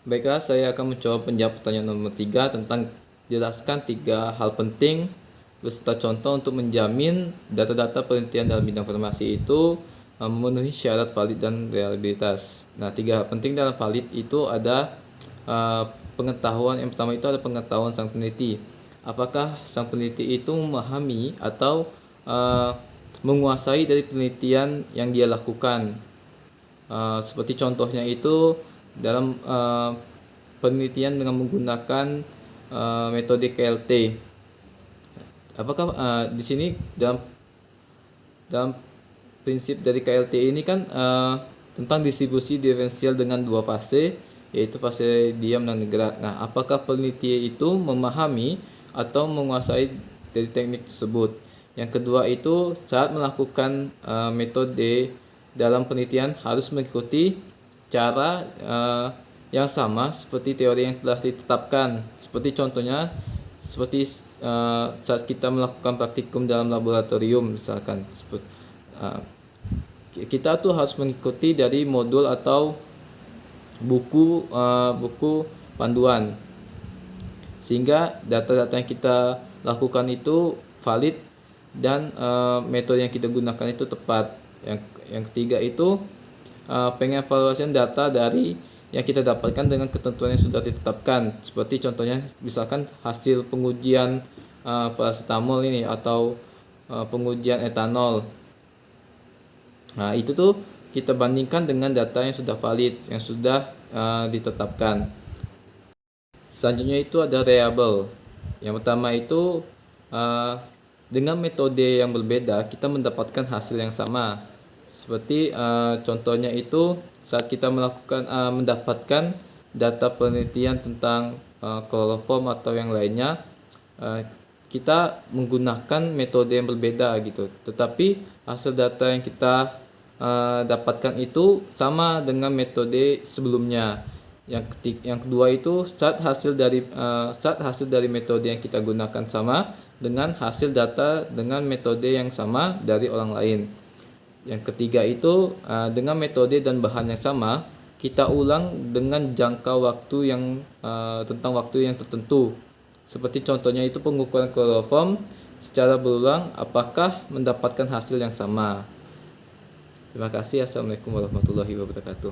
Baiklah, saya akan mencoba menjawab pertanyaan nomor 3 tentang jelaskan 3 hal penting beserta contoh untuk menjamin data-data penelitian dalam bidang farmasi itu memenuhi syarat valid dan reliabilitas. Nah, 3 hal penting dalam valid itu ada pengetahuan. Yang pertama itu ada pengetahuan sang peneliti. Apakah sang peneliti itu memahami atau menguasai dari penelitian yang dia lakukan. Seperti contohnya itu dalam penelitian dengan menggunakan metode KLT. Apakah di sini dalam prinsip dari KLT ini kan tentang distribusi diferensial dengan 2 fase, yaitu fase diam dan gerak. Nah, apakah peneliti itu memahami atau menguasai dari teknik tersebut? Yang kedua itu saat melakukan metode dalam penelitian harus mengikuti cara yang sama seperti teori yang telah ditetapkan. Seperti contohnya seperti saat kita melakukan praktikum dalam laboratorium misalkan, kita tuh harus mengikuti dari modul atau buku panduan, sehingga data-data yang kita lakukan itu valid dan metode yang kita gunakan itu tepat. Yang ketiga itu pengevaluasian data dari yang kita dapatkan dengan ketentuan yang sudah ditetapkan. Seperti contohnya misalkan hasil pengujian paracetamol ini atau pengujian etanol. Nah, itu tuh kita bandingkan dengan data yang sudah valid, yang sudah ditetapkan. Selanjutnya itu ada reliable. Yang pertama itu dengan metode yang berbeda kita mendapatkan hasil yang sama. Seperti contohnya itu saat kita mendapatkan data penelitian tentang kloroform atau yang lainnya, kita menggunakan metode yang berbeda gitu, tetapi hasil data yang kita dapatkan itu sama dengan metode sebelumnya. Yang kedua itu saat hasil dari metode yang kita gunakan sama dengan hasil data dengan metode yang sama dari orang lain. Yang ketiga itu dengan metode dan bahan yang sama, kita ulang dengan jangka waktu yang tentang waktu yang tertentu. Seperti contohnya itu pengukuran kloroform secara berulang, apakah mendapatkan hasil yang sama. Terima kasih. Assalamualaikum warahmatullahi wabarakatuh.